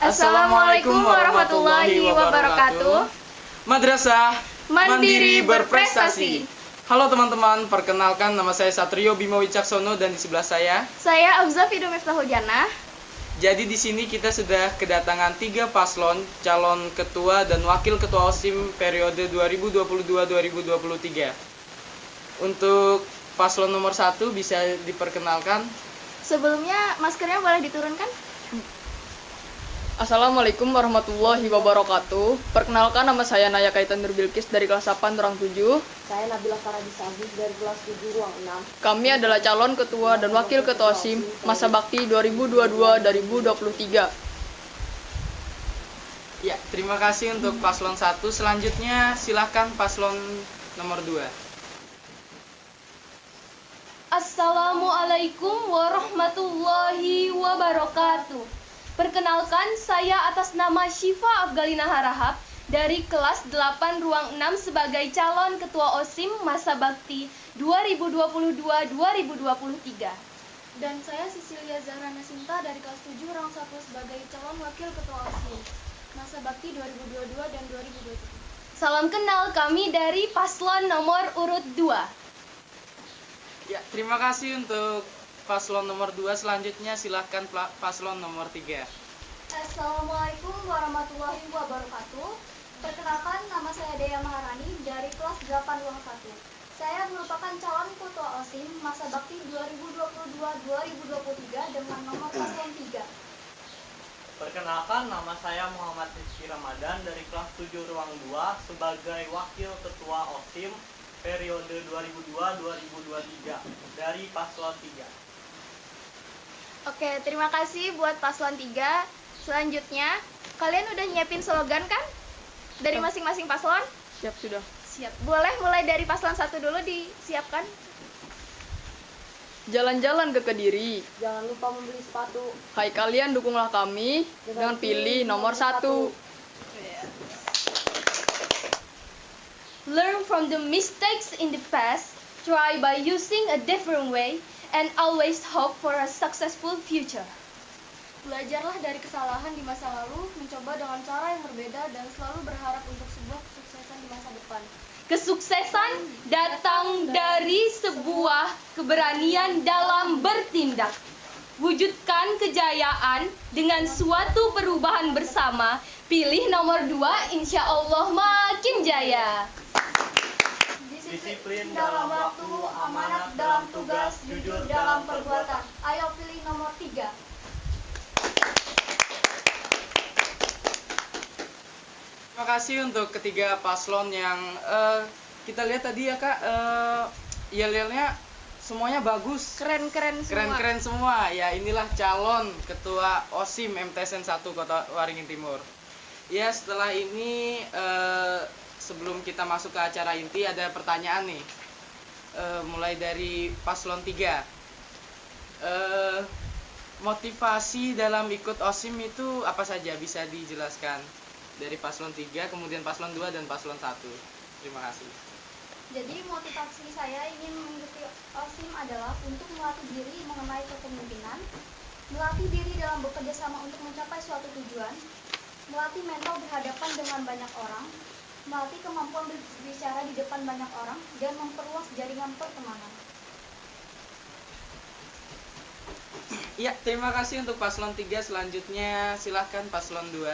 Assalamualaikum warahmatullahi wabarakatuh. Madrasah Mandiri berprestasi. Halo teman-teman, perkenalkan nama saya Satrio Bima Wicaksono dan di sebelah saya. Saya Abza Fido Miftahujana. Jadi di sini kita sudah kedatangan 3 paslon calon ketua dan wakil ketua OSIM periode 2022-2023. Untuk paslon nomor 1 bisa diperkenalkan. Sebelumnya maskernya boleh diturunkan? Assalamualaikum warahmatullahi wabarakatuh. Perkenalkan, nama saya Naya Kaitan Nur Bilqis dari kelas 8 ruang 7. Saya Nabila Faradisabih dari kelas 7 ruang 6. Kami adalah calon ketua dan wakil ketua OSIM masa bakti 2022-2023. Ya, terima kasih untuk paslon 1. Selanjutnya silakan paslon nomor 2. Assalamualaikum warahmatullahi wabarakatuh. Perkenalkan, saya atas nama Syifa Afgalina Harahap dari kelas 8 ruang 6 sebagai calon ketua OSIM masa bakti 2022-2023. Dan saya Sisilia Zahra Nasinta dari kelas 7 ruang 1 sebagai calon wakil ketua OSIM masa bakti 2022 dan 2023. Salam kenal, kami dari paslon nomor urut 2. Ya, terima kasih untuk paslon nomor 2. Selanjutnya silakan paslon nomor 3. Assalamualaikum warahmatullahi wabarakatuh. Perkenalkan, nama saya Dea Maharani dari kelas 8 ruang 1. Saya merupakan calon ketua OSIM masa bakti 2022-2023 dengan nomor paslon 3. Perkenalkan, nama saya Muhammad Rizky Ramadan dari kelas 7 ruang 2 sebagai wakil ketua OSIM periode 2002-2023 dari paslon 3. Oke, terima kasih buat paslon 3. Selanjutnya, kalian udah nyiapin slogan kan? Dari masing-masing paslon? Siap sudah. Siap. Boleh mulai dari paslon 1 dulu disiapkan? Jalan-jalan ke Kediri. Jangan lupa membeli sepatu. Hai kalian, dukunglah kami dengan pilih nomor 1. Learn from the mistakes in the past, try by using a different way, and always hope for a successful future. Belajarlah dari kesalahan di masa lalu, mencoba dengan cara yang berbeda dan selalu berharap untuk sebuah kesuksesan di masa depan. Kesuksesan datang dari sebuah keberanian dalam bertindak. Wujudkan kejayaan dengan suatu perubahan bersama. Pilih nomor 2, insya Allah makin jaya. Disiplin dalam waktu, amanat dalam tugas, jujur dalam perbuatan. Ayo pilih nomor 3. Terima kasih untuk ketiga paslon yang kita lihat tadi ya Kak, yel-yelnya semuanya bagus. Keren-keren semua. Keren-keren semua. Ya, inilah calon ketua OSIM MTSN 1 Kota Waringin Timur. Ya, setelah ini sebelum kita masuk ke acara inti ada pertanyaan nih. Mulai dari paslon 3. Motivasi dalam ikut OSIM itu apa saja? Bisa dijelaskan dari paslon 3, kemudian paslon 2 dan paslon 1. Terima kasih. Jadi motivasi saya ingin mengikuti OSIM adalah untuk melatih diri mengenai kepemimpinan, melatih diri dalam bekerja sama untuk mencapai suatu tujuan, melatih mental berhadapan dengan banyak orang, melatih kemampuan berbicara di depan banyak orang, dan memperluas jaringan pertemanan. Ya, terima kasih untuk paslon 3. Selanjutnya silahkan paslon 2.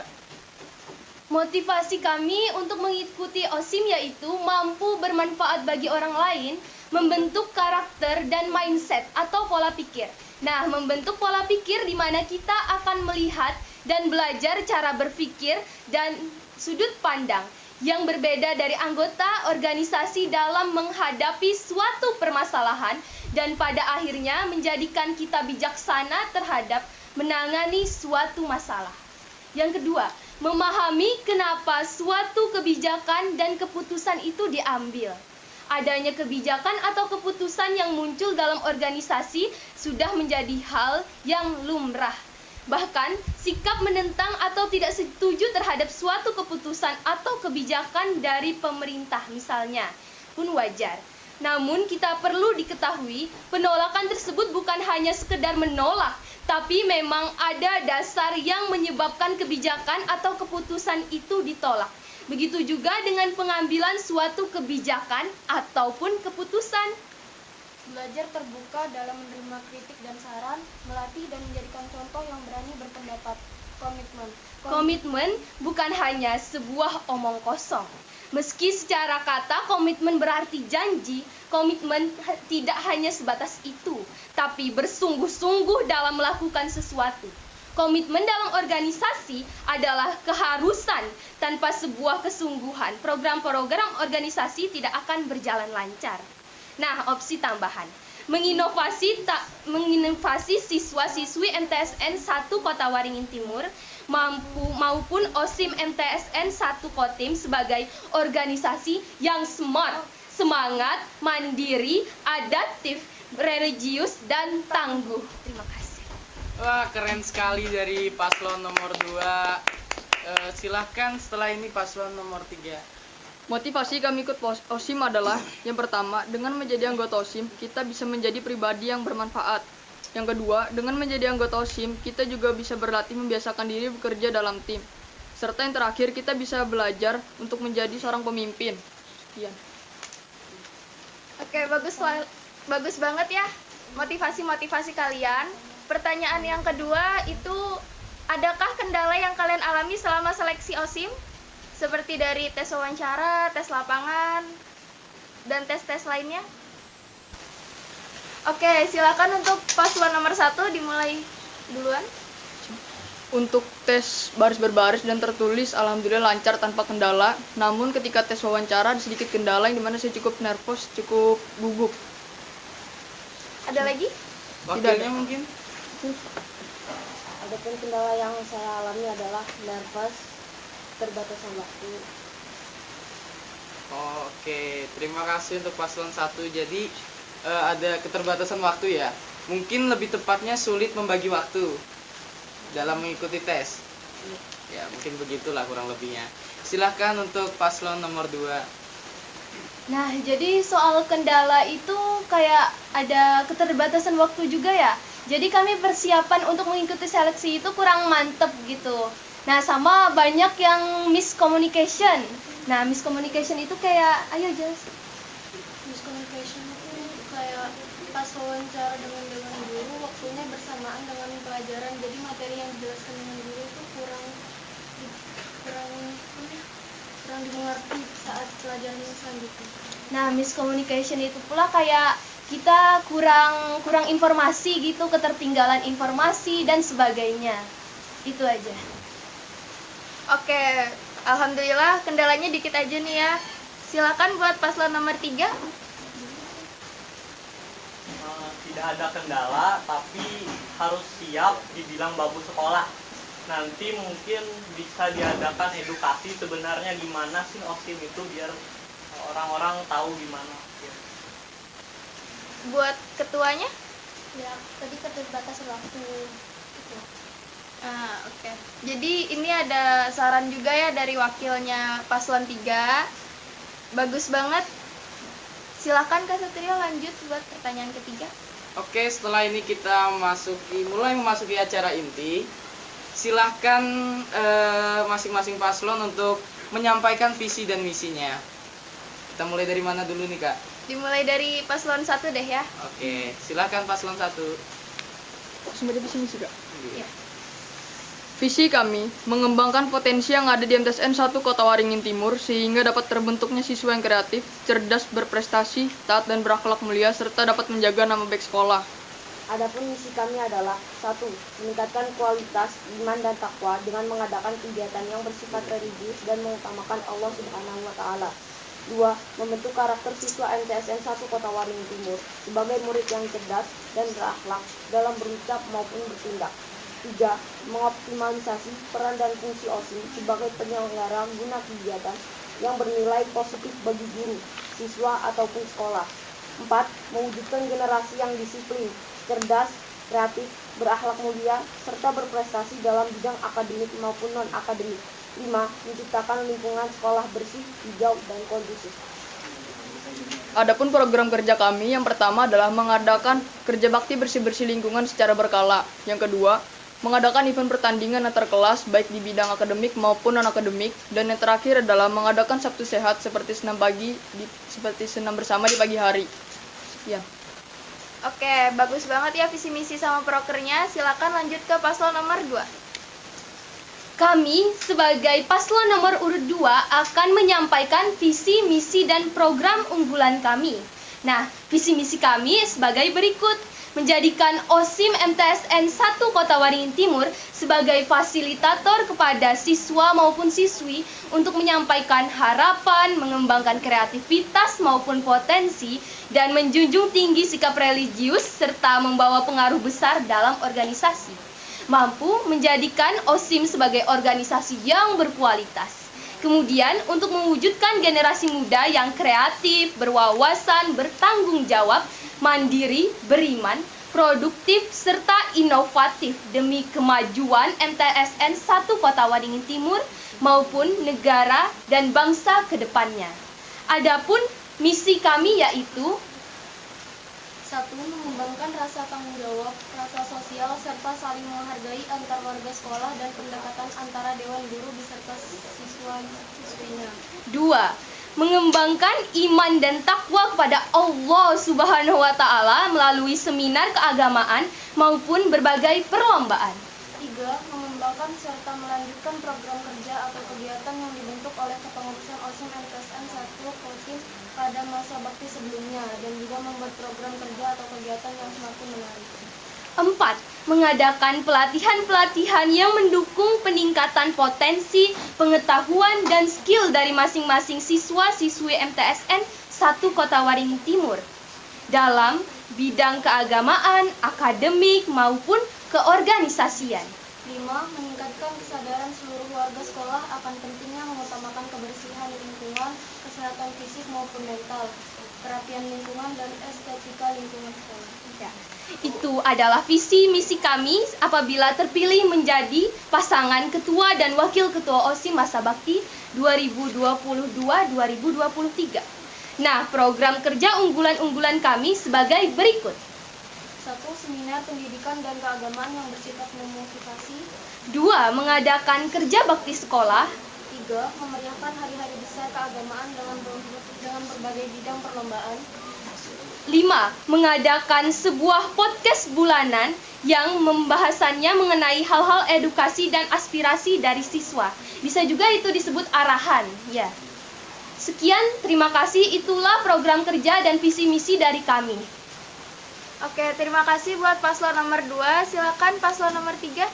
Motivasi kami untuk mengikuti OSIM yaitu mampu bermanfaat bagi orang lain, membentuk karakter dan mindset atau pola pikir. Nah, membentuk pola pikir di mana kita akan melihat dan belajar cara berpikir dan sudut pandang yang berbeda dari anggota organisasi dalam menghadapi suatu permasalahan dan pada akhirnya menjadikan kita bijaksana terhadap menangani suatu masalah. Yang kedua, memahami kenapa suatu kebijakan dan keputusan itu diambil. Adanya kebijakan atau keputusan yang muncul dalam organisasi sudah menjadi hal yang lumrah. Bahkan, sikap menentang atau tidak setuju terhadap suatu keputusan atau kebijakan dari pemerintah misalnya pun wajar. Namun kita perlu diketahui, penolakan tersebut bukan hanya sekedar menolak, Tapi memang ada dasar yang menyebabkan kebijakan atau keputusan itu ditolak. Begitu juga dengan pengambilan suatu kebijakan ataupun keputusan. Belajar terbuka dalam menerima kritik dan saran, melatih dan menjadikan contoh yang berani berpendapat. Komitmen. Komitmen bukan hanya sebuah omong kosong. Meski secara kata komitmen berarti janji, komitmen tidak hanya sebatas itu, tapi bersungguh-sungguh dalam melakukan sesuatu. Komitmen dalam organisasi adalah keharusan. Tanpa sebuah kesungguhan, program-program organisasi tidak akan berjalan lancar. Nah, opsi tambahan. Menginovasi siswa-siswi MTSN 1 Kota Waringin Timur maupun OSIM MTSN 1 Kotim sebagai organisasi yang smart, semangat, mandiri, adaptif, religius, dan tangguh. Terima kasih. Wah, keren sekali dari paslon nomor 2. Silahkan setelah ini paslon nomor 3. Motivasi kami ikut OSIM adalah, yang pertama, dengan menjadi anggota OSIM, kita bisa menjadi pribadi yang bermanfaat. Yang kedua, dengan menjadi anggota OSIM, kita juga bisa berlatih membiasakan diri bekerja dalam tim. Serta yang terakhir, kita bisa belajar untuk menjadi seorang pemimpin. Sekian. Oke, bagus banget ya motivasi-motivasi kalian. Pertanyaan yang kedua itu, adakah kendala yang kalian alami selama seleksi OSIM? Seperti dari tes wawancara, tes lapangan, dan tes-tes lainnya? Oke, silakan untuk paslon nomor 1 dimulai duluan. Untuk tes baris berbaris dan tertulis, alhamdulillah lancar tanpa kendala. Namun ketika tes wawancara ada sedikit kendala yang dimana saya cukup nervous, cukup gugup. Ada lagi? Wakilnya mungkin? Adapun kendala yang saya alami adalah nervous, terbatasan waktu. Oke, terima kasih untuk paslon 1. Jadi ada keterbatasan waktu ya. Mungkin lebih tepatnya sulit membagi waktu dalam mengikuti tes. Ya, mungkin begitulah kurang lebihnya. Silahkan untuk paslon nomor 2. Nah, jadi soal kendala itu kayak ada keterbatasan waktu juga ya. Jadi kami persiapan untuk mengikuti seleksi itu kurang mantep gitu. Nah, sama banyak yang miscommunication. Nah, miscommunication itu kayak, ayo jelas. Miscommunication itu kayak pas wawancara dengan guru, waktunya bersamaan dengan pelajaran, jadi materi yang dijelaskan dengan guru itu kurang dimengerti saat pelajaran yang selanjutnya. Nah, miscommunication itu pula kayak kita kurang informasi gitu, ketertinggalan informasi dan sebagainya. Itu aja. Oke, alhamdulillah kendalanya dikit aja nih ya. Silakan buat paslon nomor 3. Tidak ada kendala, tapi harus siap dibilang babu sekolah. Nanti mungkin bisa diadakan edukasi sebenarnya gimana sih OSIM itu biar orang-orang tahu gimana. Buat ketuanya? Ya, tadi keterbatasan waktu. Oke. Jadi ini ada saran juga ya dari wakilnya paslon 3. Bagus banget. Silakan Kak Satrio lanjut buat pertanyaan ketiga. Oke, setelah ini kita mulai memasuki acara inti. Silahkan masing-masing paslon untuk menyampaikan visi dan misinya. Kita mulai dari mana dulu nih, Kak? Dimulai dari paslon 1 deh ya. Oke, silahkan paslon 1. Sebenarnya visi misi, Kak. Iya. Visi kami, mengembangkan potensi yang ada di MTSN 1 Kota Waringin Timur sehingga dapat terbentuknya siswa yang kreatif, cerdas, berprestasi, taat dan berakhlak mulia, serta dapat menjaga nama baik sekolah. Adapun misi kami adalah 1. Meningkatkan kualitas iman dan takwa dengan mengadakan kegiatan yang bersifat religius dan mengutamakan Allah Subhanahu wa Ta'ala. 2. Membentuk karakter siswa MTSN 1 Kota Waringin Timur sebagai murid yang cerdas dan berakhlak dalam berucap maupun bertindak. 3. Mengoptimalisasi peran dan fungsi OSIM sebagai penyelenggara guna kegiatan yang bernilai positif bagi guru, siswa, ataupun sekolah. 4. Mewujudkan generasi yang disiplin, cerdas, kreatif, berakhlak mulia, serta berprestasi dalam bidang akademik maupun non-akademik. 5. Menciptakan lingkungan sekolah bersih, hijau, dan kondusif. Adapun program kerja kami yang pertama adalah mengadakan kerja bakti bersih-bersih lingkungan secara berkala. Yang kedua, mengadakan event pertandingan antar kelas baik di bidang akademik maupun non-akademik. Dan yang terakhir adalah mengadakan Sabtu sehat seperti senam bersama di pagi hari. Sekian. Oke, bagus banget ya visi misi sama prokernya. Silakan lanjut ke paslon nomor 2. Kami sebagai paslon nomor urut 2 akan menyampaikan visi, misi, dan program unggulan kami. Nah, visi misi kami sebagai berikut. Menjadikan OSIM MTSN 1 Kota Waringin Timur sebagai fasilitator kepada siswa maupun siswi untuk menyampaikan harapan, mengembangkan kreativitas maupun potensi, dan menjunjung tinggi sikap religius serta membawa pengaruh besar dalam organisasi. Mampu menjadikan OSIM sebagai organisasi yang berkualitas. Kemudian untuk mewujudkan generasi muda yang kreatif, berwawasan, bertanggung jawab, mandiri, beriman, produktif, serta inovatif demi kemajuan MTSN 1 Kota Waringin Timur maupun negara dan bangsa ke depannya. Adapun misi kami yaitu 1. Mengembangkan rasa tanggung jawab, rasa sosial, serta saling menghargai antar warga sekolah dan pendekatan antara dewan guru beserta siswa-siswinya. 2. Mengembangkan iman dan takwa kepada Allah Subhanahu wa Ta'ala melalui seminar keagamaan maupun berbagai perlombaan. 3. Mengembangkan serta melanjutkan program kerja atau kegiatan yang dibentuk oleh kepengurusan OSIM MTSN 1 Kotim pada masa bakti sebelumnya dan juga membuat program kerja atau kegiatan yang semakin menarik. 4. Mengadakan pelatihan-pelatihan yang mendukung peningkatan potensi, pengetahuan, dan skill dari masing-masing siswa-siswi MTSN 1 Kota Waringin Timur dalam bidang keagamaan, akademik, maupun keorganisasian. 5. Meningkatkan kesadaran seluruh warga sekolah akan pentingnya mengutamakan kebersihan lingkungan, kesehatan fisik maupun mental, kerapian lingkungan, dan estetika lingkungan sekolah. Ya, itu adalah visi misi kami apabila terpilih menjadi pasangan ketua dan wakil ketua OSIM masa bakti 2022-2023. Nah, program kerja unggulan-unggulan kami sebagai berikut. 1. Seminar pendidikan dan keagamaan yang bersifat memotivasi. 2. Mengadakan kerja bakti sekolah. 3. Memeriahkan hari-hari besar keagamaan dengan berbagai bidang perlombaan. 5. Mengadakan sebuah podcast bulanan yang membahasannya mengenai hal-hal edukasi dan aspirasi dari siswa. Bisa juga itu disebut arahan, ya. Sekian, terima kasih. Itulah program kerja dan visi misi dari kami. Oke, terima kasih buat paslon nomor 2. Silakan paslon nomor 3.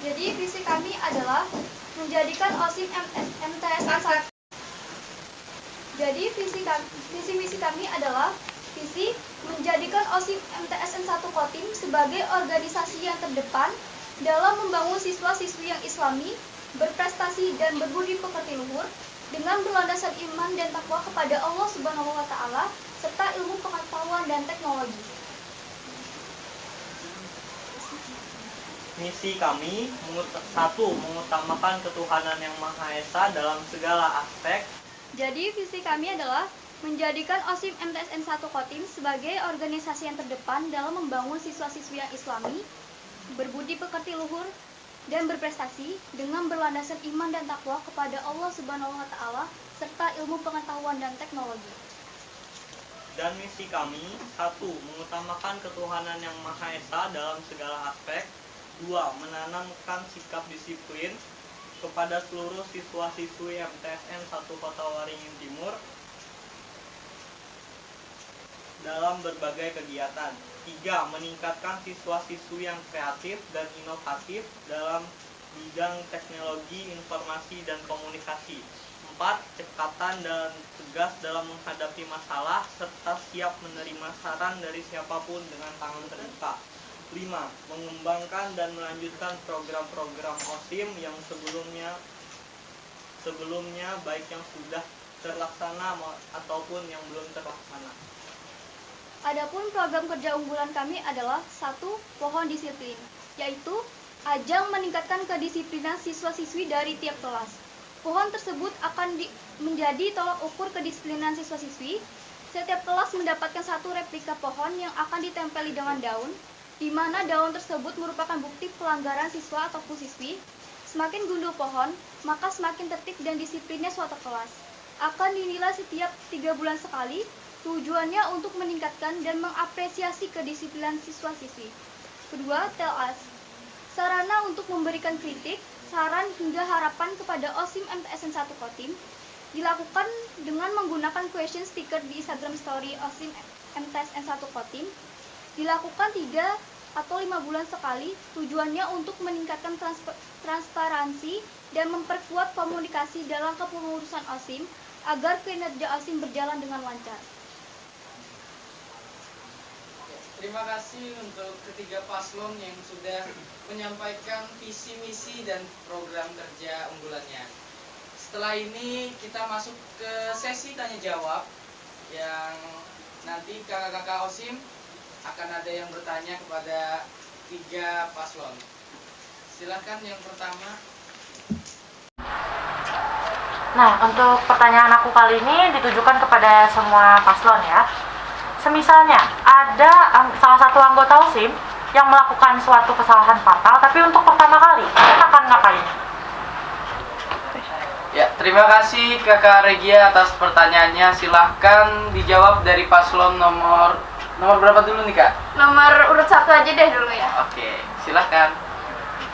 Jadi visi kami adalah menjadikan OSIM MTSN 1. Jadi visi misi kami adalah visi menjadikan OSIM MTSN 1 Kotim sebagai organisasi yang terdepan dalam membangun siswa-siswi yang islami, berprestasi dan berbudi pekerti luhur dengan berlandaskan iman dan takwa kepada Allah Subhanahu wa Ta'ala serta ilmu pengetahuan dan teknologi. Misi kami 1. Mengutamakan ketuhanan yang Maha Esa dalam segala aspek. Jadi visi kami adalah menjadikan OSIM MTSN 1 Kotim sebagai organisasi yang terdepan dalam membangun siswa-siswi yang islami, berbudi pekerti luhur, dan berprestasi dengan berlandaskan iman dan takwa kepada Allah Subhanahu wa Ta'ala serta ilmu pengetahuan dan teknologi. Dan misi kami 1. Mengutamakan ketuhanan yang Maha Esa dalam segala aspek. 2. Menanamkan sikap disiplin kepada seluruh siswa-siswi MTSN 1 Kota Waringin Timur dalam berbagai kegiatan. 3. Meningkatkan siswa-siswi yang kreatif dan inovatif dalam bidang teknologi, informasi, dan komunikasi. 4. Cekatan dan tegas dalam menghadapi masalah serta siap menerima saran dari siapapun dengan tangan terbuka. 5. Mengembangkan dan melanjutkan program-program OSIM yang sebelumnya baik yang sudah terlaksana ataupun yang belum terlaksana. Adapun program kerja unggulan kami adalah 1. Pohon disiplin, yaitu ajang meningkatkan kedisiplinan siswa-siswi dari tiap kelas. Pohon tersebut akan menjadi tolak ukur kedisiplinan siswa-siswi Setiap kelas mendapatkan satu replika pohon yang akan ditempeli dengan daun, di mana daun tersebut merupakan bukti pelanggaran siswa ataupun siswi. Semakin gundul pohon, maka semakin tertib dan disiplinnya suatu kelas. Akan dinilai setiap 3 bulan sekali, tujuannya untuk meningkatkan dan mengapresiasi kedisiplinan siswa-siswi. Kedua, tell us. Sarana untuk memberikan kritik, saran hingga harapan kepada OSIM MTSN 1 Kotim dilakukan dengan menggunakan question sticker di Instagram Story OSIM MTSN 1 Kotim. Dilakukan 3 atau 5 bulan sekali, tujuannya untuk meningkatkan transparansi dan memperkuat komunikasi dalam kepengurusan OSIM agar kinerja OSIM berjalan dengan lancar. Terima kasih untuk ketiga paslon yang sudah menyampaikan visi misi dan program kerja unggulannya. Setelah ini kita masuk ke sesi tanya jawab yang nanti kakak-kakak OSIM akan ada yang bertanya kepada tiga paslon. Silahkan yang pertama. Nah, untuk pertanyaan aku kali ini ditujukan kepada semua paslon ya. Semisalnya ada salah satu anggota OSIM yang melakukan suatu kesalahan fatal, tapi untuk pertama kali, kalian akan ngapain? Ya, terima kasih Kakak Regia atas pertanyaannya. Silahkan dijawab dari paslon nomor berapa dulu nih Kak? Nomor urut 1 aja deh dulu ya. Oke, silahkan.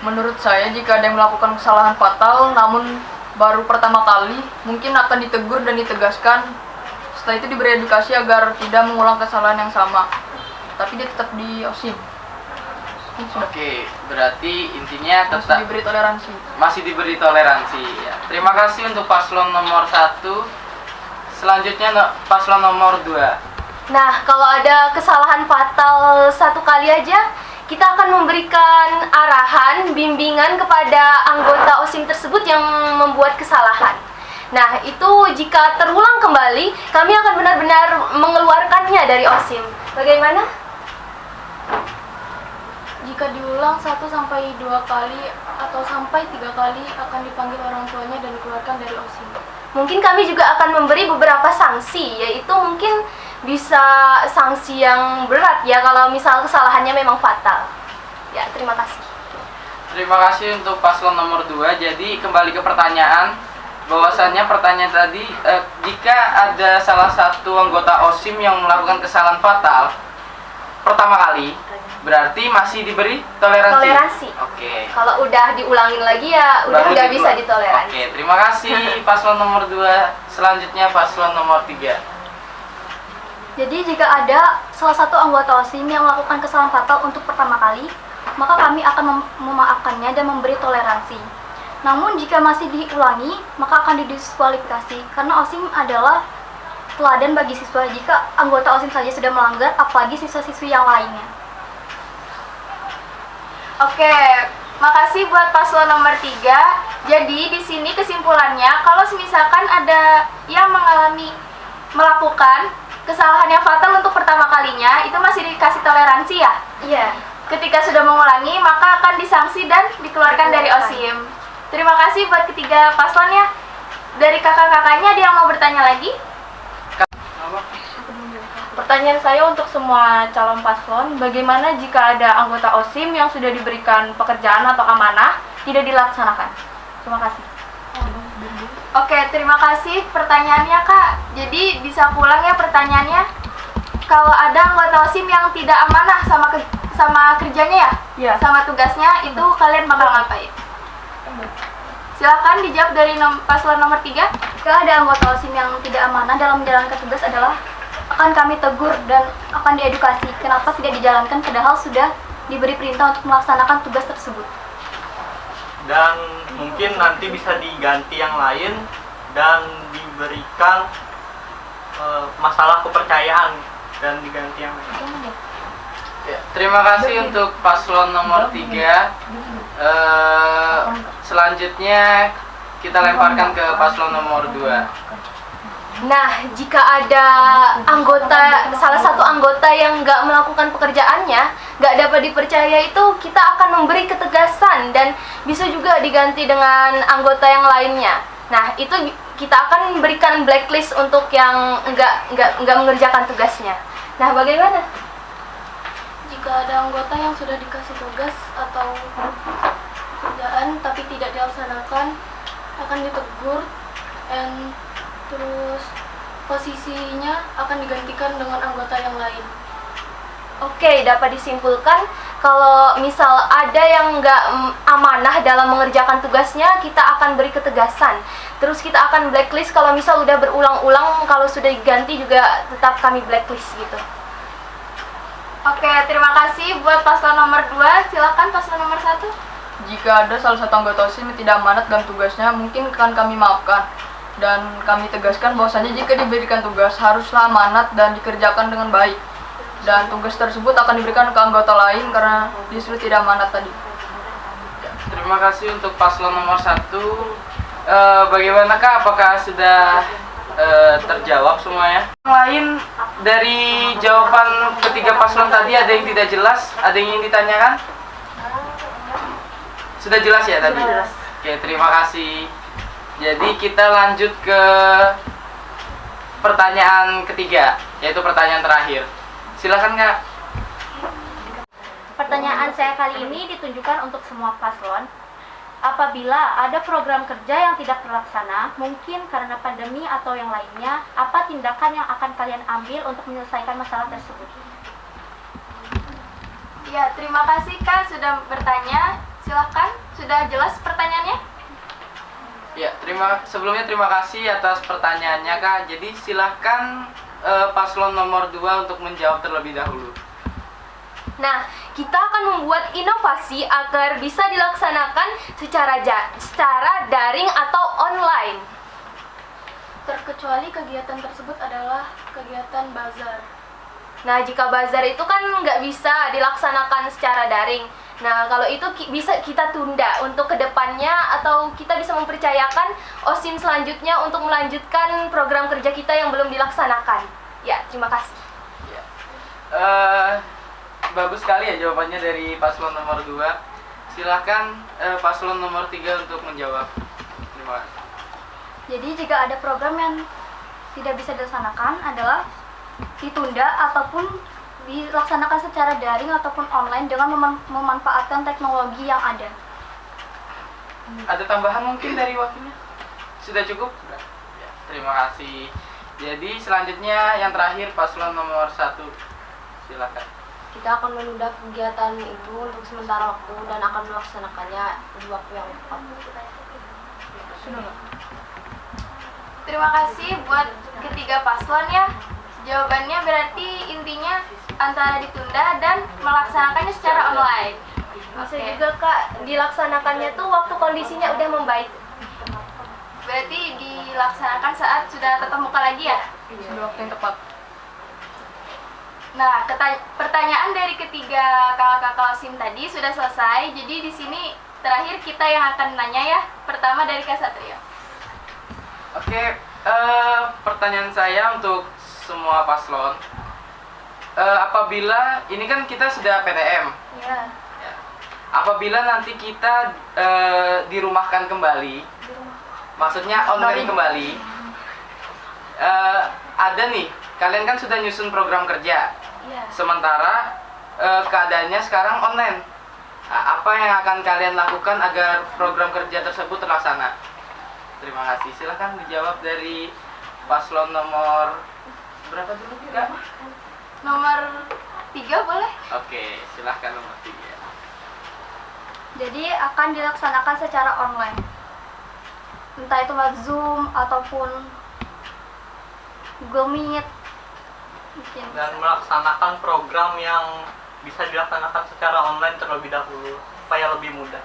Menurut saya jika ada yang melakukan kesalahan fatal namun baru pertama kali, mungkin akan ditegur dan ditegaskan. Setelah itu diberi edukasi agar tidak mengulang kesalahan yang sama. Tapi dia tetap di OSIM. Oke, berarti intinya tetap masih diberi toleransi ya. Terima kasih untuk paslon nomor 1. Selanjutnya paslon nomor 2. Nah, kalau ada kesalahan fatal 1 kali aja, kita akan memberikan arahan, bimbingan kepada anggota OSIM tersebut yang membuat kesalahan. Nah, itu jika terulang kembali, kami akan benar-benar mengeluarkannya dari OSIM. Bagaimana? Jika diulang 1-2 kali atau sampai 3 kali akan dipanggil orang tuanya dan dikeluarkan dari OSIM. Mungkin kami juga akan memberi beberapa sanksi, yaitu mungkin bisa sanksi yang berat ya kalau misal kesalahannya memang fatal. Ya, terima kasih. Terima kasih untuk paslon nomor 2. Jadi kembali ke pertanyaan, bahwasannya pertanyaan tadi, jika ada salah satu anggota OSIM yang melakukan kesalahan fatal pertama kali, berarti masih diberi toleransi? Toleransi. Oke. Kalau udah diulangin lagi ya udah nggak bisa ditoleransi. Oke, terima kasih paslon nomor 2. Selanjutnya paslon nomor 3. Jadi jika ada salah satu anggota OSIM yang melakukan kesalahan fatal untuk pertama kali, maka kami akan memaafkannya dan memberi toleransi. Namun jika masih diulangi, maka akan didiskualifikasi karena OSIM adalah teladan bagi siswa. Jika anggota OSIM saja sudah melanggar, apalagi siswa-siswi yang lainnya. Oke, makasih buat paslon nomor 3. Jadi di sini kesimpulannya, kalau misalkan ada yang melakukan kesalahan yang fatal untuk pertama kalinya, itu masih dikasih toleransi ya? Iya. Ketika sudah mengulangi, maka akan disanksi dan dikeluarkan dari OSIM. Terima kasih buat ketiga paslon ya. Dari kakak-kakaknya ada yang mau bertanya lagi? Pertanyaan saya untuk semua calon paslon, bagaimana jika ada anggota OSIM yang sudah diberikan pekerjaan atau amanah tidak dilaksanakan? Terima kasih. Oke, terima kasih pertanyaannya Kak. Jadi bisa pulang ya pertanyaannya. Kalau ada anggota OSIM yang tidak amanah sama kerjanya ya? Iya. Sama tugasnya, itu kalian bakal ngapain? Silahkan dijawab dari paslon nomor 3. Jika ada anggota OSIM yang tidak amanah dalam menjalankan tugas adalah akan kami tegur dan akan diedukasi kenapa tidak dijalankan padahal sudah diberi perintah untuk melaksanakan tugas tersebut. Dan mungkin nanti bisa diganti yang lain dan diberikan masalah kepercayaan dan diganti yang lain. Ya, terima kasih untuk paslon nomor 3. Selanjutnya kita lemparkan ke paslon nomor 2. Nah, jika ada salah satu anggota yang nggak melakukan pekerjaannya, nggak dapat dipercaya, itu kita akan memberi ketegasan dan bisa juga diganti dengan anggota yang lainnya. Nah, itu kita akan berikan blacklist untuk yang enggak mengerjakan tugasnya. Nah, bagaimana? Jika ada anggota yang sudah dikasih tugas atau kerjaan tapi tidak dilaksanakan, akan ditegur dan terus posisinya akan digantikan dengan anggota yang lain. Oke, dapat disimpulkan kalau misal ada yang nggak amanah dalam mengerjakan tugasnya, kita akan beri ketegasan. Terus kita akan blacklist kalau misal udah berulang-ulang, kalau sudah diganti juga tetap kami blacklist gitu. Oke, terima kasih buat paslon nomor 2. Silakan paslon nomor 1. Jika ada salah satu anggota OSIM yang tidak amanat dalam tugasnya, mungkin akan kami maafkan. Dan kami tegaskan bahwasanya jika diberikan tugas, haruslah amanat dan dikerjakan dengan baik. Dan tugas tersebut akan diberikan ke anggota lain karena disuruh tidak amanat tadi. Terima kasih untuk paslon nomor 1. Bagaimanakah? Apakah sudah terjawab semuanya? Yang lain dari jawaban ketiga paslon tadi ada yang tidak jelas? Ada yang ingin ditanyakan? Sudah jelas ya tadi? Jelas. Oke, terima kasih. Jadi kita lanjut ke pertanyaan ketiga, yaitu pertanyaan terakhir. Silakan Kak. Pertanyaan saya kali ini ditujukan untuk semua paslon. Apabila ada program kerja yang tidak terlaksana, mungkin karena pandemi atau yang lainnya, apa tindakan yang akan kalian ambil untuk menyelesaikan masalah tersebut? Ya, terima kasih Kak sudah bertanya. Silakan, sudah jelas pertanyaannya? Ya, sebelumnya terima kasih atas pertanyaannya Kak. Jadi silahkan paslon nomor 2 untuk menjawab terlebih dahulu. Nah, kita akan membuat inovasi agar bisa dilaksanakan secara daring atau online. Terkecuali kegiatan tersebut adalah kegiatan bazar. Nah, jika bazar itu kan nggak bisa dilaksanakan secara daring. Nah, kalau itu bisa kita tunda untuk kedepannya, atau kita bisa mempercayakan OSIM selanjutnya untuk melanjutkan program kerja kita yang belum dilaksanakan. Ya, terima kasih. Ya. Bagus sekali ya jawabannya dari paslon nomor 2. Silahkan paslon nomor 3 untuk menjawab. Terima kasih. Jadi jika ada program yang tidak bisa dilaksanakan adalah ditunda ataupun dilaksanakan secara daring ataupun online dengan memanfaatkan teknologi yang ada. Ada tambahan mungkin dari wakilnya? Sudah cukup? Sudah. Ya, terima kasih. Jadi selanjutnya yang terakhir paslon nomor 1. Silakan. Kita akan menunda kegiatan itu untuk sementara waktu dan akan melaksanakannya di waktu yang tepat. Terima kasih buat ketiga paslon ya. Jawabannya berarti intinya antara ditunda dan melaksanakannya secara online. Bisa juga Kak, dilaksanakannya tuh waktu kondisinya udah membaik. Berarti dilaksanakan saat sudah tatap muka lagi ya? Sudah waktu yang tepat. Nah, pertanyaan dari ketiga kakak-kakak OSIM tadi sudah selesai. Jadi di sini terakhir kita yang akan nanya ya. Pertama dari Kak Satrio. Oke, pertanyaan saya untuk semua paslon. Apabila ini kan kita sudah PTM. Ya. Ya. Apabila nanti kita dirumahkan kembali, maksudnya online kembali, ada nih, kalian kan sudah nyusun program kerja. Iya. Sementara keadaannya sekarang online. Nah, apa yang akan kalian lakukan agar program kerja tersebut terlaksana? Terima kasih. Silahkan dijawab dari paslon nomor berapa dulu Kak? Nomor 3 boleh? Oke, silahkan nomor 3. Jadi akan dilaksanakan secara online. Entah itu lewat Zoom ataupun Google Meet. Mungkin. Dan melaksanakan program yang bisa dilaksanakan secara online terlebih dahulu supaya lebih mudah.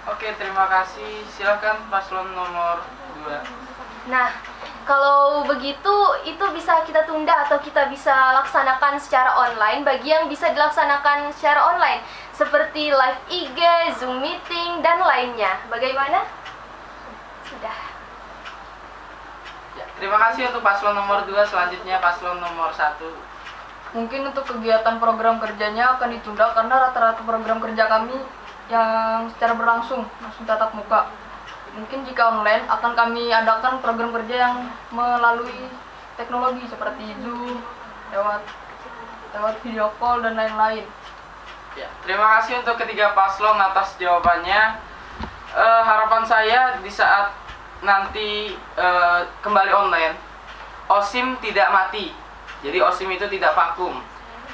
Oke, terima kasih. Silakan paslon nomor 2. Nah, kalau begitu itu bisa kita tunda atau kita bisa laksanakan secara online bagi yang bisa dilaksanakan secara online seperti live IG, Zoom meeting, dan lainnya. Bagaimana? Sudah. Ya, terima kasih untuk paslon nomor 2. Selanjutnya paslon nomor 1. Mungkin untuk kegiatan program kerjanya akan ditunda karena rata-rata program kerja kami yang secara langsung tatap muka. Mungkin jika online akan kami adakan program kerja yang melalui teknologi seperti Zoom, lewat video call dan lain-lain. Ya, terima kasih untuk ketiga paslon atas jawabannya. Harapan saya di saat nanti kembali online, OSIM tidak mati. Jadi OSIM itu tidak vakum.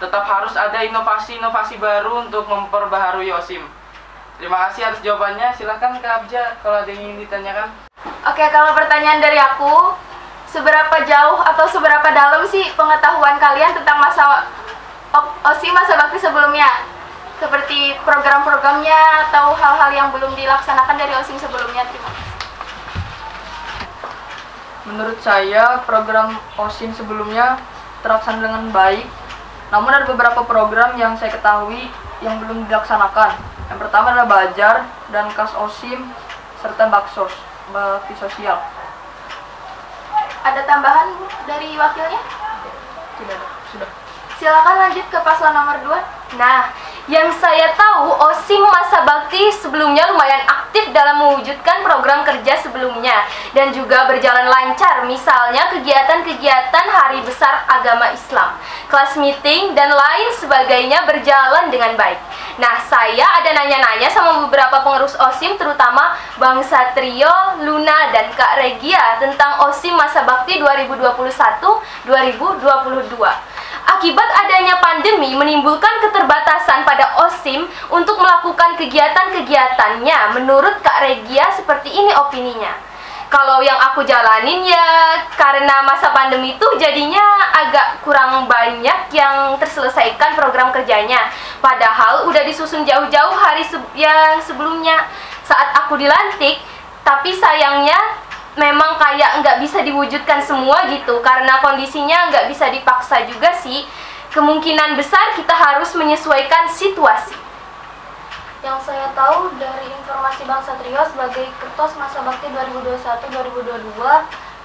Tetap harus ada inovasi-inovasi baru untuk memperbaharui OSIM. Terima kasih atas jawabannya. Silahkan Kak Abja kalau ada yang ingin ditanyakan. Oke, kalau pertanyaan dari aku, seberapa jauh atau seberapa dalam sih pengetahuan kalian tentang masa OSIM masa bakti sebelumnya? Seperti program-programnya atau hal-hal yang belum dilaksanakan dari OSIM sebelumnya. Terima kasih. Menurut saya, program OSIM sebelumnya terlaksana dengan baik. Namun ada beberapa program yang saya ketahui yang belum dilaksanakan. Yang pertama adalah Bajar dan Kas OSIM serta Baksos, bakti sosial. Ada tambahan dari wakilnya? Tidak ada, sudah. Silakan lanjut ke paslon nomor 2. Nah, yang saya tahu OSIM masa bakti sebelumnya lumayan aktif dalam mewujudkan program kerja sebelumnya dan juga berjalan lancar, misalnya kegiatan-kegiatan hari besar agama Islam, kelas meeting dan lain sebagainya berjalan dengan baik. Nah, saya ada nanya-nanya sama beberapa pengurus OSIM, terutama Bang Satrio, Luna, dan Kak Regia tentang OSIM masa bakti 2021-2022. Akibat adanya pandemi menimbulkan keterbatasan pada OSIM untuk melakukan kegiatan-kegiatannya. Menurut Kak Regia seperti ini opininya. Kalau yang aku jalanin ya karena masa pandemi itu jadinya agak kurang banyak yang terselesaikan program kerjanya. Padahal udah disusun jauh-jauh hari yang sebelumnya saat aku dilantik. Tapi sayangnya memang kayak nggak bisa diwujudkan semua gitu, karena kondisinya nggak bisa dipaksa juga sih. Kemungkinan besar kita harus menyesuaikan situasi. Yang saya tahu dari informasi Bang Satrio sebagai Ketos Masa Bakti 2021-2022,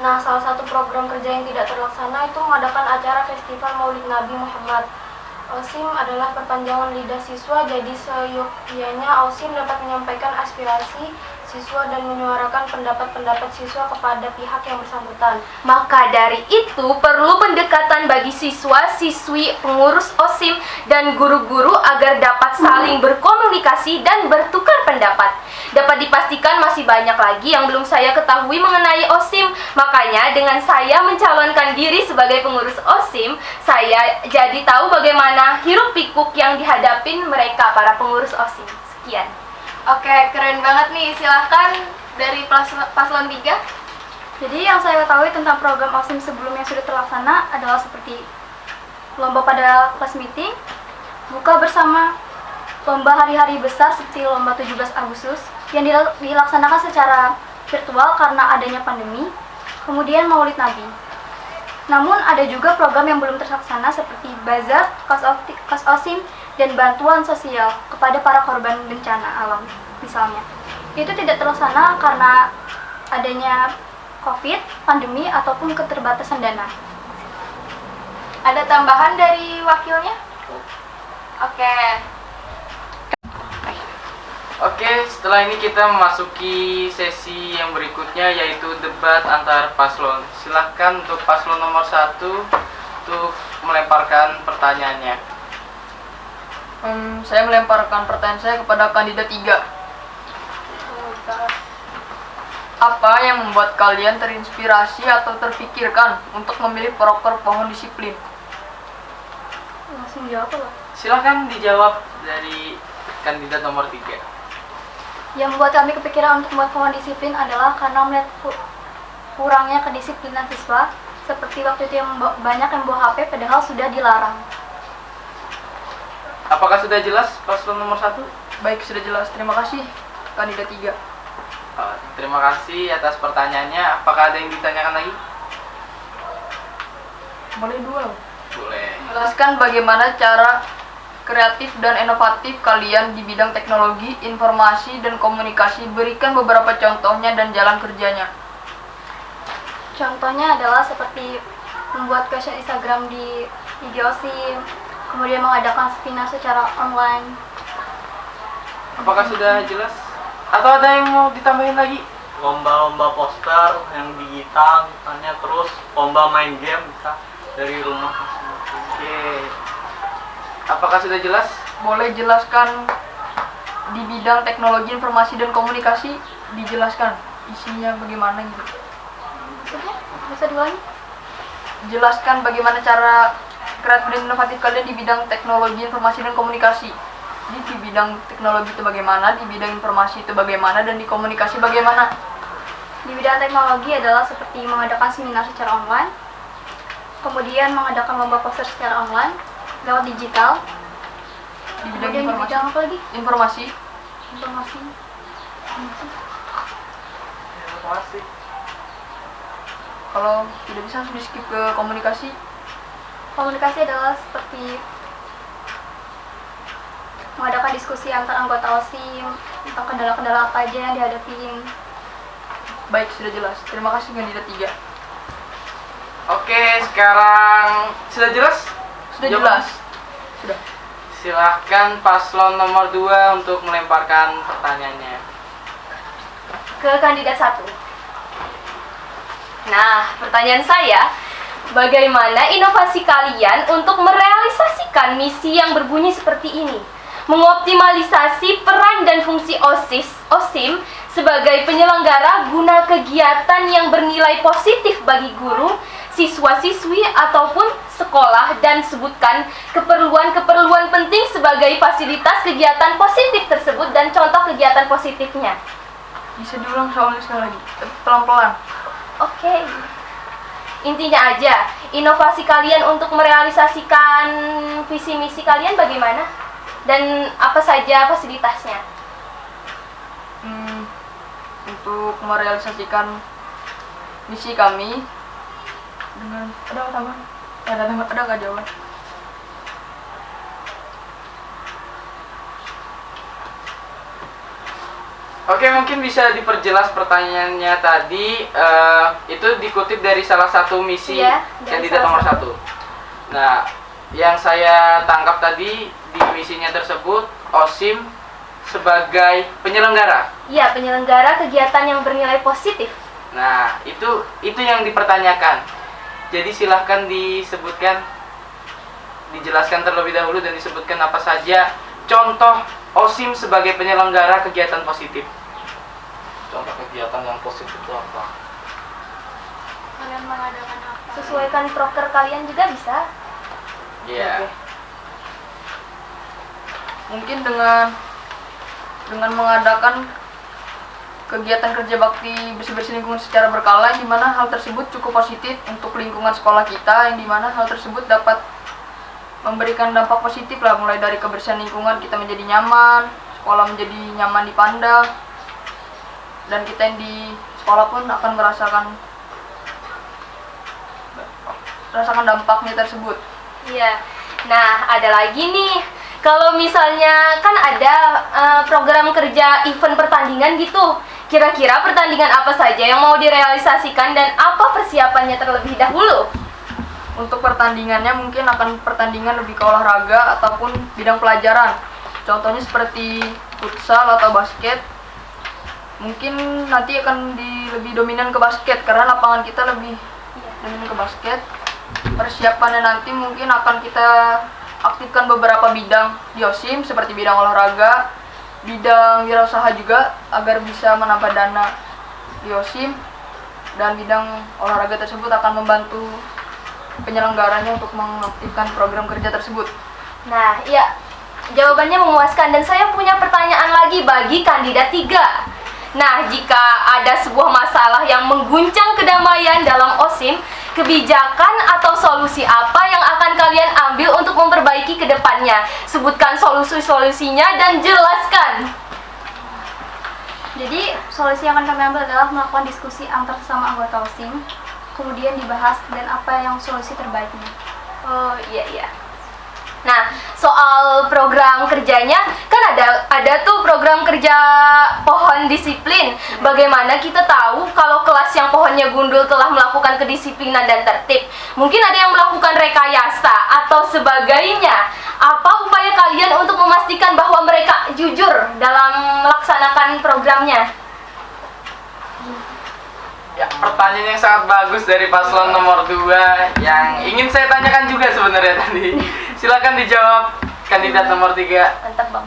nah salah satu program kerja yang tidak terlaksana itu mengadakan acara Festival Maulid Nabi Muhammad. OSIM adalah perpanjangan lidah siswa, jadi seyogyanya OSIM dapat menyampaikan aspirasi siswa dan menyuarakan pendapat-pendapat siswa kepada pihak yang bersangkutan. Maka dari itu perlu pendekatan bagi siswa, siswi, pengurus OSIM, dan guru-guru agar dapat saling berkomunikasi dan bertukar pendapat. Dapat dipastikan masih banyak lagi yang belum saya ketahui mengenai OSIM. Makanya dengan saya mencalonkan diri sebagai pengurus OSIM, saya jadi tahu bagaimana hiruk pikuk yang dihadapin mereka para pengurus OSIM. Sekian. Oke, keren banget nih. Silahkan dari paslon 3. Jadi yang saya ketahui tentang program OSIM sebelumnya sudah terlaksana adalah seperti lomba pada kelas meeting, buka bersama, lomba hari-hari besar seperti lomba 17 Agustus yang dilaksanakan secara virtual karena adanya pandemi, kemudian Maulid Nabi. Namun ada juga program yang belum terlaksana seperti bazar, kas OSIM, dan bantuan sosial kepada para korban bencana alam misalnya. Itu tidak terlaksana karena adanya COVID, pandemi, ataupun keterbatasan dana. Ada tambahan dari wakilnya? Oke, setelah ini kita memasuki sesi yang berikutnya, yaitu debat antar paslon. Silahkan untuk paslon nomor 1 untuk melemparkan pertanyaannya. Saya melemparkan pertanyaan saya kepada kandidat 3. Apa yang membuat kalian terinspirasi atau terfikirkan untuk memilih proker pohon disiplin? Langsung jawab lah. Silahkan dijawab dari kandidat nomor 3. Yang membuat kami kepikiran untuk membuat pohon disiplin adalah karena melihat kurangnya kedisiplinan siswa, seperti waktu itu yang banyak yang bawa HP padahal sudah dilarang. Apakah sudah jelas paslon nomor 1? Baik, sudah jelas. Terima kasih kandidat 3. Terima kasih atas pertanyaannya. Apakah ada yang ditanyakan lagi? Boleh 2. Boleh. Jelaskan bagaimana cara kreatif dan inovatif kalian di bidang teknologi, informasi, dan komunikasi. Berikan beberapa contohnya dan jalan kerjanya. Contohnya adalah seperti membuat caption Instagram di IG OSIM, kemudian mengadakan seminar secara online. Apakah sudah jelas? Atau ada yang mau ditambahin lagi? lomba-lomba poster yang digital misalnya, terus lomba main game bisa dari rumah masing-masing. Oke. Apakah sudah jelas? Boleh jelaskan di bidang teknologi informasi dan komunikasi, dijelaskan isinya bagaimana gitu. Bisa diulangi? Jelaskan bagaimana cara kreatif dan inovatif kalian di bidang teknologi informasi dan komunikasi. Jadi di bidang teknologi itu bagaimana, di bidang informasi itu bagaimana, dan di komunikasi bagaimana? Di bidang teknologi adalah seperti mengadakan seminar secara online, kemudian mengadakan lomba poster secara online lewat digital. Di bidang Kemudian di informasi. bidang apa lagi? Informasi. Informasi. Kalau tidak bisa langsung di skip ke komunikasi. Komunikasi adalah seperti mengadakan diskusi antar anggota OSIM tentang kendala-kendala apa aja yang dihadapin. Baik, sudah jelas. Terima kasih kandidat 3. Oke, sekarang sudah jelas? Sudah Jawaban? jelas. Sudah. Silahkan paslon nomor 2 untuk melemparkan pertanyaannya. Ke kandidat 1. Nah, pertanyaan saya, bagaimana inovasi kalian untuk merealisasikan misi yang berbunyi seperti ini? Mengoptimalisasi peran dan fungsi OSIM sebagai penyelenggara guna kegiatan yang bernilai positif bagi guru, siswa-siswi, ataupun sekolah, dan sebutkan keperluan-keperluan penting sebagai fasilitas kegiatan positif tersebut dan contoh kegiatan positifnya. Bisa diulang soalnya sekali lagi. Pelan-pelan. Oke. Intinya aja, inovasi kalian untuk merealisasikan visi misi kalian bagaimana? Dan apa saja fasilitasnya? Untuk merealisasikan misi kami dengan ada tambahan? Ada nggak jawaban? Oke, mungkin bisa diperjelas pertanyaannya tadi. Itu dikutip dari salah satu misi kandidat nomor 1. Nah, yang saya tangkap tadi di misinya tersebut, OSIM sebagai penyelenggara. Iya, penyelenggara kegiatan yang bernilai positif. Nah, itu yang dipertanyakan. Jadi silahkan disebutkan, dijelaskan terlebih dahulu dan disebutkan apa saja contoh OSIM sebagai penyelenggara kegiatan positif. Contoh kegiatan yang positif itu apa? Kalian mengadakan apa? Sesuaikan proker kalian juga bisa. Iya. Oke. Mungkin dengan mengadakan kegiatan kerja bakti bersih-bersih lingkungan secara berkala, yang dimana hal tersebut cukup positif untuk lingkungan sekolah kita, yang dimana hal tersebut dapat memberikan dampak positif lah, mulai dari kebersihan lingkungan kita menjadi nyaman, sekolah menjadi nyaman dipandang, dan kita yang di sekolah pun akan merasakan dampaknya tersebut. Iya. Nah, ada lagi nih. Kalau misalnya kan ada program kerja event pertandingan gitu. Kira-kira pertandingan apa saja yang mau direalisasikan dan apa persiapannya terlebih dahulu? Untuk pertandingannya mungkin akan pertandingan lebih ke olahraga ataupun bidang pelajaran. Contohnya seperti futsal atau basket. Mungkin nanti akan lebih dominan ke basket karena lapangan kita lebih dominan ke basket. Persiapannya nanti mungkin akan kita aktifkan beberapa bidang di OSIM seperti bidang olahraga, bidang wirausaha juga agar bisa menambah dana di OSIM, dan bidang olahraga tersebut akan membantu penyelenggaranya untuk mengaktifkan program kerja tersebut. Nah, iya, jawabannya memuaskan dan saya punya pertanyaan lagi bagi kandidat 3. Nah, jika ada sebuah masalah yang mengguncang kedamaian dalam OSIM, kebijakan atau solusi apa yang akan kalian ambil untuk memperbaiki ke depannya? Sebutkan solusi-solusinya dan jelaskan. Jadi, solusi yang akan kami ambil adalah melakukan diskusi antar sesama anggota OSIM, kemudian dibahas dan apa yang solusi terbaiknya. Oh, iya. Nah, soal program kerjanya, kan ada tuh program kerja pohon disiplin. Bagaimana kita tahu kalau kelas yang pohonnya gundul telah melakukan kedisiplinan dan tertib? Mungkin ada yang melakukan rekayasa atau sebagainya. Apa upaya kalian untuk memastikan bahwa mereka jujur dalam melaksanakan programnya? Ya, pertanyaan yang sangat bagus dari paslon nomor 2 yang ingin saya tanyakan juga sebenarnya tadi. Silakan dijawab kandidat nomor 3. Mantap, Bang.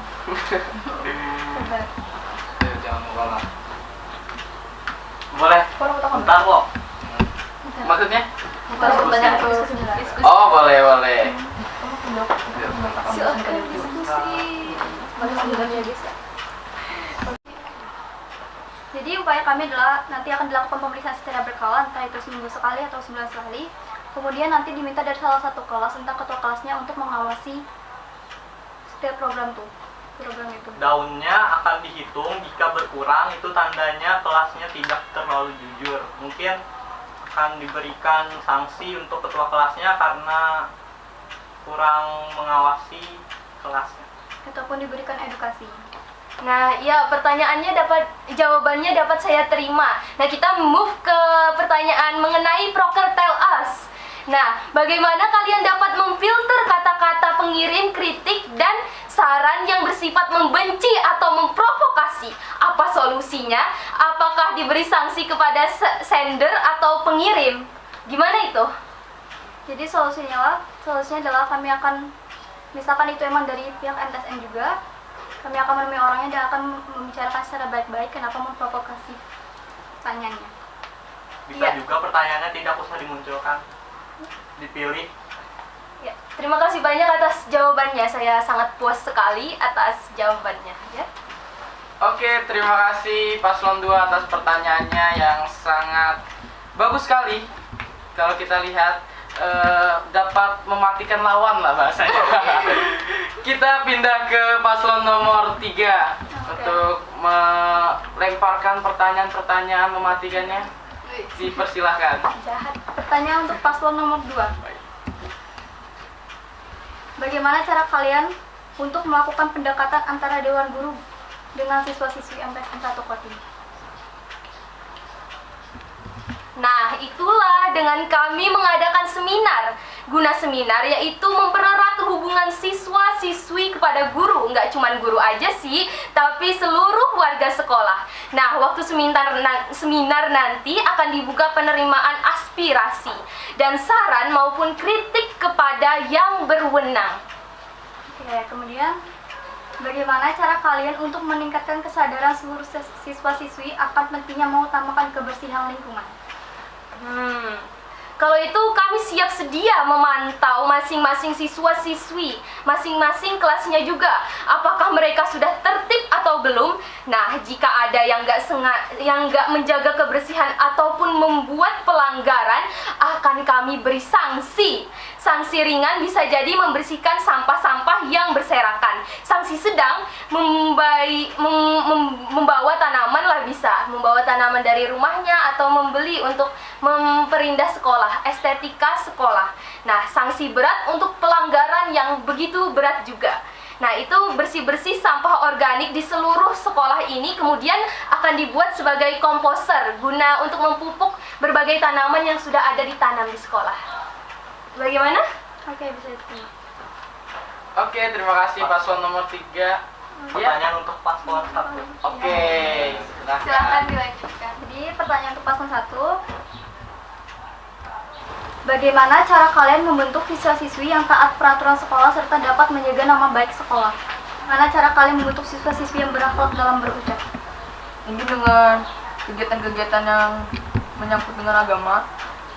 Jangan mengalah. Boleh. Bentar kok. Maksudnya? Pertanyaan ke Oh, boleh. silakan diskusi. Jadi upaya kami adalah nanti akan dilakukan pemeriksaan secara berkala, entah itu seminggu sekali atau sebulan sekali. Kemudian nanti diminta dari salah satu kelas tentang ketua kelasnya untuk mengawasi setiap program itu. Daunnya akan dihitung, jika berkurang itu tandanya kelasnya tidak terlalu jujur. Mungkin akan diberikan sanksi untuk ketua kelasnya karena kurang mengawasi kelasnya. Ataupun diberikan edukasi. Nah, ya jawabannya dapat saya terima. Nah, kita move ke pertanyaan mengenai proker tell us. Nah, bagaimana kalian dapat memfilter kata-kata pengirim kritik dan saran yang bersifat membenci atau memprovokasi? Apa solusinya? Apakah diberi sanksi kepada sender atau pengirim? Gimana itu? Jadi solusinya adalah kami akan, misalkan itu emang dari pihak MTSN juga, kami akan menemui orangnya dan akan membicarakan secara baik-baik kenapa memprovokasi pertanyaannya. Bisa juga pertanyaannya tidak usah dimunculkan, dipilih. Ya, terima kasih banyak atas jawabannya. Saya sangat puas sekali atas jawabannya. Ya. Oke, terima kasih paslon 2 atas pertanyaannya yang sangat bagus sekali. Kalau kita lihat dapat mematikan lawan lah bahasanya. Kita pindah ke paslon nomor 3 untuk melemparkan pertanyaan-pertanyaan mematikannya. Dipersilahkan. Jahat. Pertanyaan untuk paslon nomor 2. Bagaimana cara kalian untuk melakukan pendekatan antara Dewan Guru dengan siswa-siswi MTSN 1 Kotim? Nah, itulah dengan kami mengadakan seminar. Guna seminar yaitu mempererat hubungan siswa-siswi kepada guru. Nggak cuma guru aja sih, tapi seluruh warga sekolah. Nah, waktu seminar nanti akan dibuka penerimaan aspirasi dan saran maupun kritik kepada yang berwenang. Oke, kemudian bagaimana cara kalian untuk meningkatkan kesadaran seluruh siswa-siswi akan pentingnya mengutamakan kebersihan lingkungan? Kalau itu kami siap sedia memantau masing-masing siswa-siswi, masing-masing kelasnya juga. Apakah mereka sudah tertib atau belum? Nah, jika ada yang nggak menjaga kebersihan ataupun membuat pelanggaran, akan kami beri sanksi. Sanksi ringan bisa jadi membersihkan sampah-sampah yang berserakan. Sanksi sedang membawa tanaman lah bisa. Membawa tanaman dari rumahnya atau membeli untuk memperindah sekolah, estetika sekolah. Nah, sanksi berat untuk pelanggaran yang begitu berat juga. Nah, itu bersih-bersih sampah organik di seluruh sekolah ini kemudian akan dibuat sebagai komposer guna untuk memupuk berbagai tanaman yang sudah ada ditanam di sekolah. Bagaimana? Oke, bisa diterima. Oke, terima kasih paslon nomor 3. Pertanyaan untuk paslon 1. Oke, Silakan dilanjutkan. Jadi pertanyaan untuk paslon 1. Bagaimana cara kalian membentuk siswa-siswi yang taat peraturan sekolah serta dapat menjaga nama baik sekolah? Bagaimana cara kalian membentuk siswa-siswi yang berakhlak dalam berucap? Ini dengan kegiatan-kegiatan yang menyangkut dengan agama,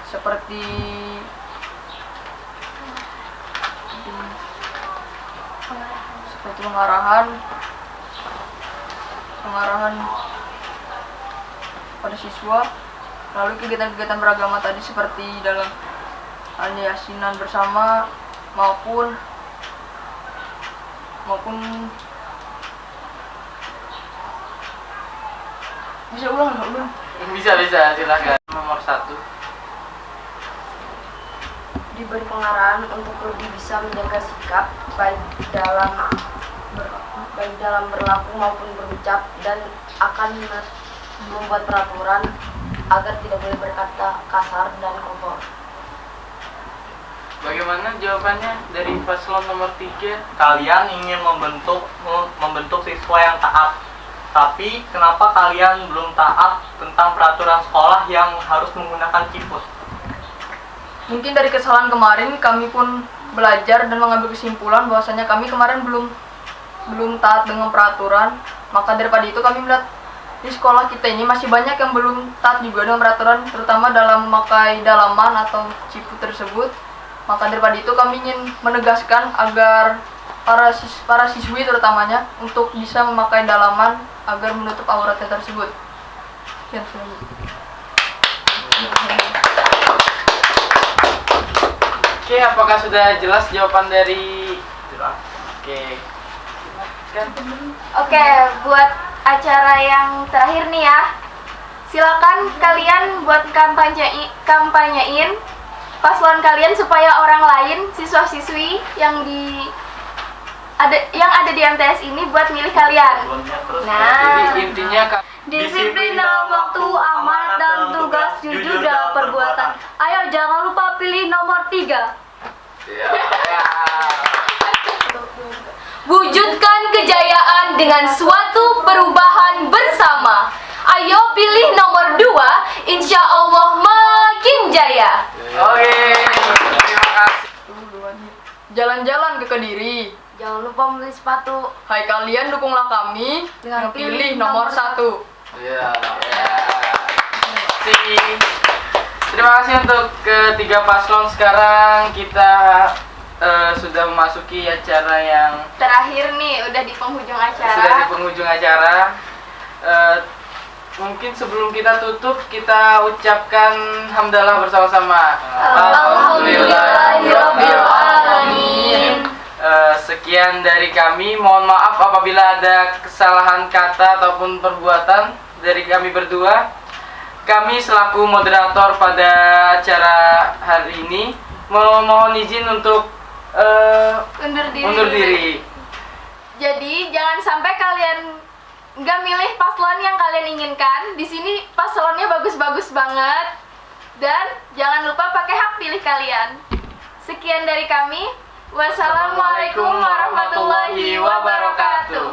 seperti pengarahan pada siswa, lalu kegiatan-kegiatan beragama tadi seperti dalam halnya yasinan bersama maupun bisa ulang nggak ulang? Bisa silakan. Nomor 1. Diberi pengarahan untuk lebih bisa menjaga sikap baik dalam berlaku maupun berucap, dan akan membuat peraturan agar tidak boleh berkata kasar dan kotor. Bagaimana jawabannya dari paslon nomor 3? Kalian ingin membentuk siswa yang taat, tapi kenapa kalian belum taat tentang peraturan sekolah yang harus menggunakan ciput. Mungkin dari kesalahan kemarin kami pun belajar dan mengambil kesimpulan bahwasanya kami kemarin belum taat dengan peraturan. Maka daripada itu kami melihat di sekolah kita ini masih banyak yang belum taat juga dengan peraturan, terutama dalam memakai dalaman atau ciput tersebut. Maka daripada itu kami ingin menegaskan agar para siswi terutamanya untuk bisa memakai dalaman agar menutup auratnya tersebut. Sekian, Oke, apakah sudah jelas jawaban dari? Oke. Oke, buat acara yang terakhir nih ya. Silakan kalian buat kampanyein paslon kalian supaya orang lain, siswa-siswi yang ada di MTS ini buat milih kalian. Nah, Jadi intinya Disiplin dalam waktu, amanat dan tugas, jujur dalam perbuatan. Ayo jangan lupa pilih nomor 3. Wujudkan kejayaan dengan suatu perubahan bersama. Ayo pilih nomor 2, insya Allah makin jaya. Oke, terima kasih. Jalan-jalan ke Kediri. jangan lupa membeli sepatu. Hai kalian, dukunglah kami dengan pilih nomor 1. Iya. Terima kasih untuk ketiga paslon. Sekarang kita sudah memasuki acara yang Terakhir nih, udah di penghujung acara. sudah di penghujung acara. Mungkin sebelum kita tutup, kita ucapkan hamdalah bersama-sama. Alhamdulillahirrabbilalamin. Sekian dari kami. Mohon maaf apabila ada kesalahan kata ataupun perbuatan dari kami berdua. Kami selaku moderator pada acara hari ini mohon izin untuk undur diri. Jadi jangan sampai kalian nggak milih paslon yang kalian inginkan. Di sini paslonnya bagus-bagus banget. Dan jangan lupa pakai hak pilih kalian. Sekian dari kami. Wassalamualaikum warahmatullahi wabarakatuh.